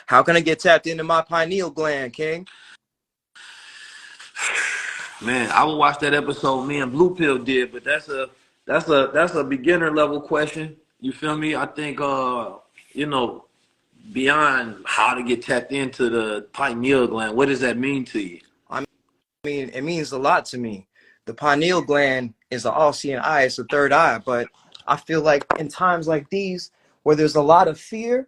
How can I get tapped into my pineal gland, King? Man, I would watch that episode me and Blue Pill did, but that's a beginner level question. You feel me? I think you know, beyond how to get tapped into the pineal gland, what does that mean to you? I mean, it means a lot to me. The pineal gland is the all-seeing eye, it's the third eye, but I feel like in times like these, where there's a lot of fear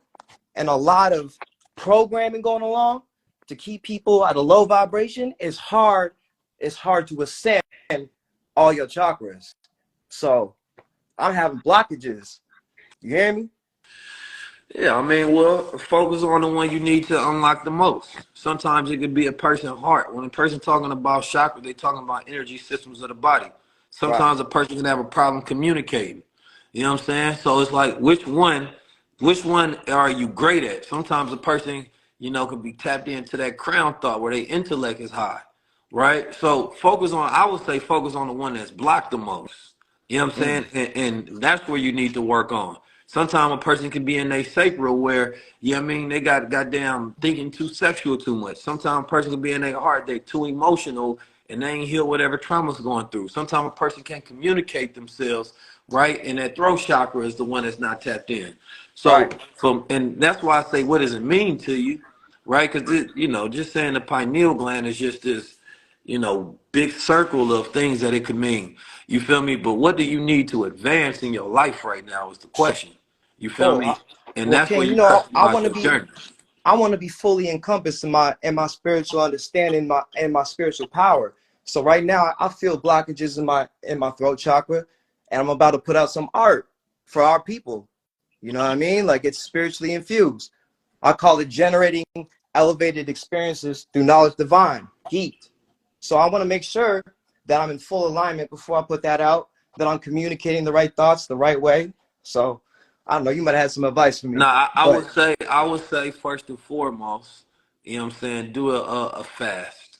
and a lot of programming going along to keep people at a low vibration, it's hard to ascend all your chakras. So I'm having blockages. You hear me? Yeah, I mean, well, focus on the one you need to unlock the most. Sometimes it could be a person's heart. When a person talking about chakra, they talking about energy systems of the body. Right. Sometimes a person can have a problem communicating. You know what I'm saying? So it's like, which one are you great at? Sometimes a person, can be tapped into that crown thought where their intellect is high, right? So I would say focus on the one that's blocked the most. You know what I'm Mm. saying? And that's where you need to work on. Sometimes a person can be in their sacral where, they got goddamn thinking too sexual too much. Sometimes a person can be in their heart, they're too emotional and they ain't heal whatever trauma's going through. Sometimes a person can't communicate themselves, right? And that throat chakra is the one that's not tapped in. So Right. and that's why I say, what does it mean to you? Right? Because just saying the pineal gland is just this, big circle of things that it could mean. You feel me? But what do you need to advance in your life right now is the question. You feel Oh, me? And well, that's where King, you I customize want to your be journey. I want to be fully encompassed in my spiritual understanding, my spiritual power. So right now, I feel blockages in my throat chakra, and I'm about to put out some art for our people. You know what I mean? Like it's spiritually infused. I call it generating elevated experiences through knowledge divine, heat. So I want to make sure that I'm in full alignment before I put that out, that I'm communicating the right thoughts the right way. So I don't know, you might have some advice for me, Now, but I would say first and foremost, do a fast.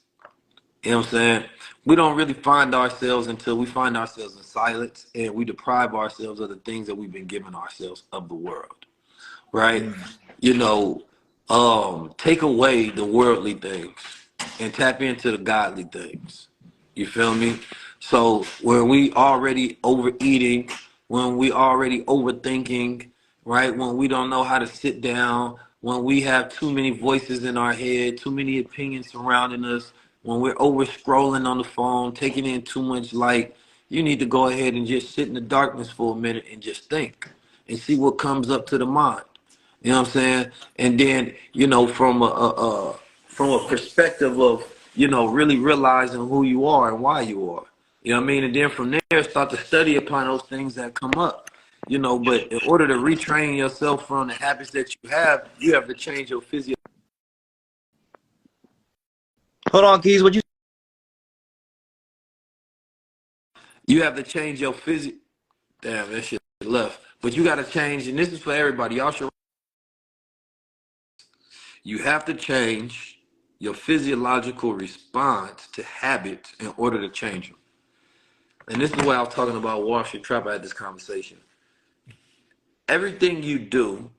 You know what I'm saying? We don't really find ourselves until we find ourselves in silence and we deprive ourselves of the things that we've been giving ourselves of the world. Right? mm, You know, take away the worldly things and tap into the godly things. You feel me? So when we already overeating, when we already overthinking, right? When we don't know how to sit down, when we have too many voices in our head, too many opinions surrounding us, when we're over scrolling on the phone, taking in too much light, you need to go ahead and just sit in the darkness for a minute and just think and see what comes up to the mind. You know what I'm saying? And then, from a perspective of, really realizing who you are and why you are. You know what I mean? And then from there, start to study upon those things that come up. But in order to retrain yourself from the habits that you have to change your physio. hold on, Keys. What you? You have to change your physio. Damn, that shit left. But you got to change, and this is for everybody. Y'all should. You have to change your physiological response to habits in order to change them. And this is what I was talking about Wall Street Trap. I had this conversation. Everything you do,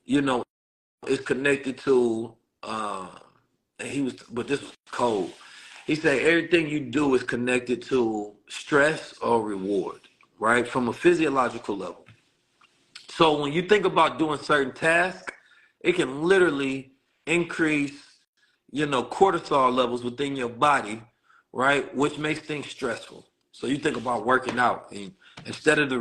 you know, is connected to. But this was cold. He said everything you do is connected to stress or reward, right? From a physiological level. So when you think about doing certain tasks, it can literally increase, cortisol levels within your body, right? Which makes things stressful. So you think about working out, and instead of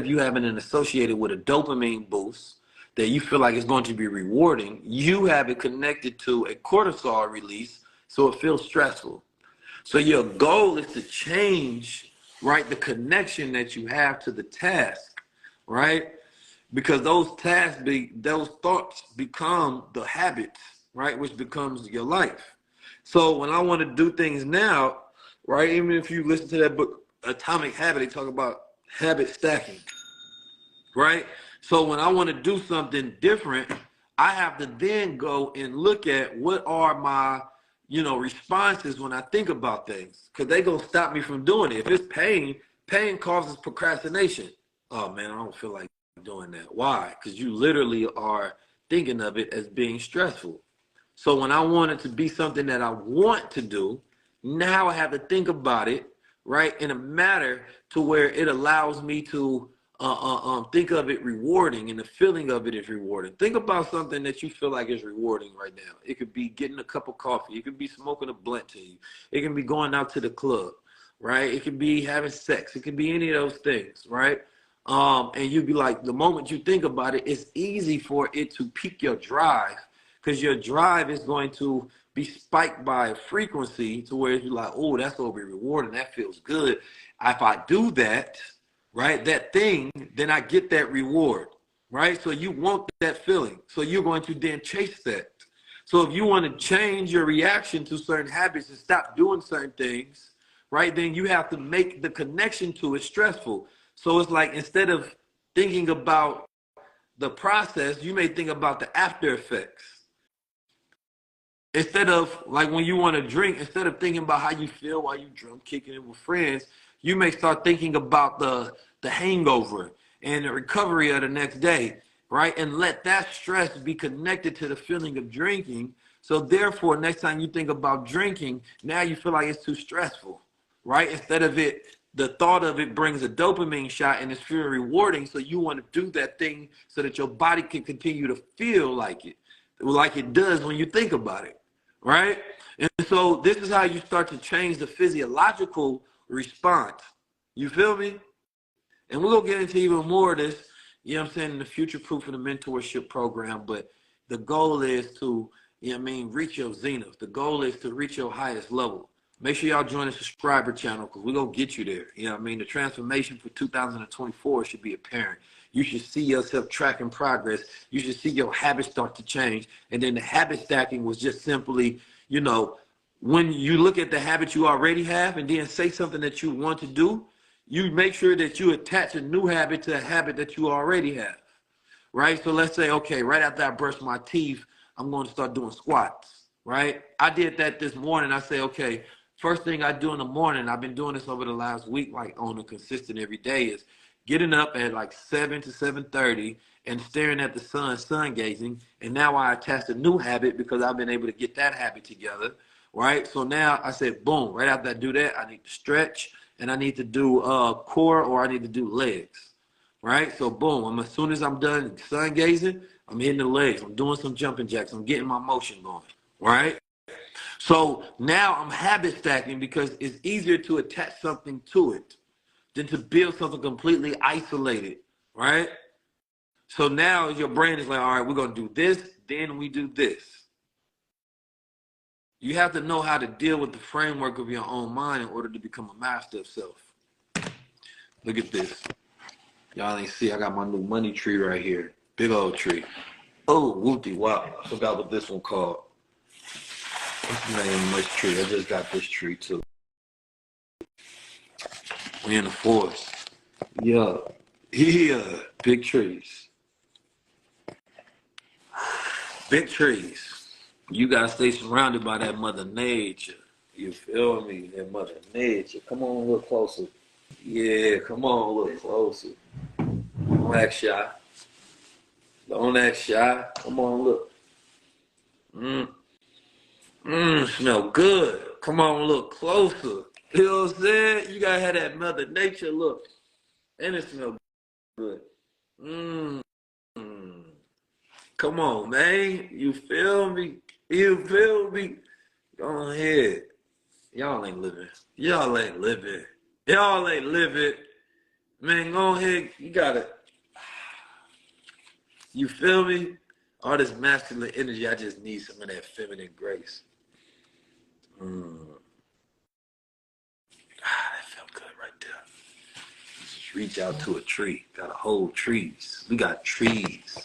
you having it associated with a dopamine boost that you feel like is going to be rewarding, you have it connected to a cortisol release, so it feels stressful. So your goal is to change, right, the connection that you have to the task, right? Because those thoughts become the habits, right, which becomes your life. So when I want to do things now, right, even if you listen to that book Atomic Habit, they talk about habit stacking, right? So when I want to do something different, I have to then go and look at what are my, responses when I think about things, because they gonna stop me from doing it. If it's pain causes procrastination. Oh man, I don't feel like doing that. Why? Because you literally are thinking of it as being stressful. So when I want it to be something that I want to do, now I have to think about it, right, in a manner to where it allows me to think of it rewarding, and the feeling of it is rewarding. Think about something that you feel like is rewarding right now. It could be getting a cup of coffee. It could be smoking a blunt to you. It can be going out to the club, right? It could be having sex. It could be any of those things, right? And you'd be like, the moment you think about it, it's easy for it to pique your drive, because your drive is going to be spiked by a frequency to where you're like, oh, that's going to be rewarding. That feels good. If I do that, right, that thing, then I get that reward, right? So you want that feeling. So you're going to then chase that. So if you want to change your reaction to certain habits and stop doing certain things, right, then you have to make the connection to it stressful. So it's like, instead of thinking about the process, you may think about the after effects. Instead of, like, when you want to drink, instead of thinking about how you feel while you drunk, kicking it with friends, you may start thinking about the hangover and the recovery of the next day, right? And let that stress be connected to the feeling of drinking. So therefore, next time you think about drinking, now you feel like it's too stressful, right? Instead of it, the thought of it brings a dopamine shot and it's feeling rewarding. So you want to do that thing so that your body can continue to feel like it does when you think about it, right? And so this is how you start to change the physiological response. You feel me? And we're going to get into even more of this, you know what I'm saying, in the Future Proof of the Mentorship Program. But the goal is to, you know what I mean, reach your zenith. The goal is to reach your highest level. Make sure y'all join the subscriber channel, because we're going to get you there. You know what I mean? The transformation for 2024 should be apparent. You should see yourself tracking progress. You should see your habits start to change. And then the habit stacking was just simply, you know, when you look at the habit you already have and then say something that you want to do, you make sure that you attach a new habit to a habit that you already have, right? So let's say, okay, right after I brush my teeth, I'm going to start doing squats, right? I did that this morning. I say, okay, first thing I do in the morning, I've been doing this over the last week, like on a consistent every day, is getting up at like 7 to 7:30 and staring at the sun gazing. And now I attached a new habit because I've been able to get that habit together, right? So now I said, boom, right after I do that, I need to stretch and I need to do core, or I need to do legs, right? So boom, as soon as I'm done sun gazing, I'm hitting the legs. I'm doing some jumping jacks. I'm getting my motion going, right? So now I'm habit stacking because it's easier to attach something to it than to build something completely isolated, right? So now your brain is like, all right, we're going to do this, then we do this. You have to know how to deal with the framework of your own mind in order to become a master of self. Look at this. Y'all ain't see, I got my new money tree right here. Big old tree. Oh, whoopty wow. I forgot what this one called. What's the name of this tree? I just got this tree too. We in the forest. Yeah. Yeah. Big trees. Big trees. You gotta stay surrounded by that Mother Nature. You feel me? That Mother Nature. Come on a little closer. Yeah, come on a little closer. Don't act shy. Don't act shy. Come on, look. Smell good. Come on a little closer. You know what I'm saying? You gotta have that Mother Nature look. And it smells good. Mmm. Come on, man. You feel me? You feel me? Go ahead. Y'all ain't living. Y'all ain't living. Y'all ain't living. Man, go ahead. You gotta. You feel me? All this masculine energy, I just need some of that feminine grace. That felt good right there. Just reach out to a tree. Gotta hold trees. We got trees.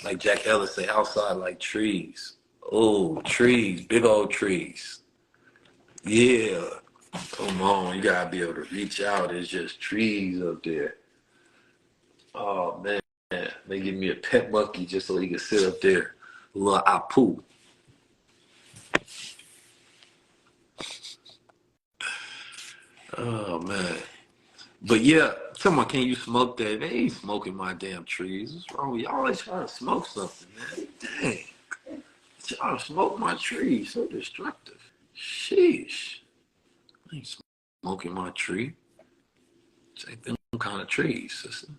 Like Jack Ellis say, outside like trees. Oh, trees, big old trees. Yeah. Come on, you gotta be able to reach out. There's just trees up there. Oh man, they give me a pet monkey just so he can sit up there. A little Apu. Oh man. But yeah, Someone, can you smoke that? They ain't smoking my damn trees. What's wrong with y'all? Always trying to smoke something, man. Dang. Y'all smoke my trees. So destructive. Sheesh. I ain't smoking my tree. This ain't them kind of trees, sister.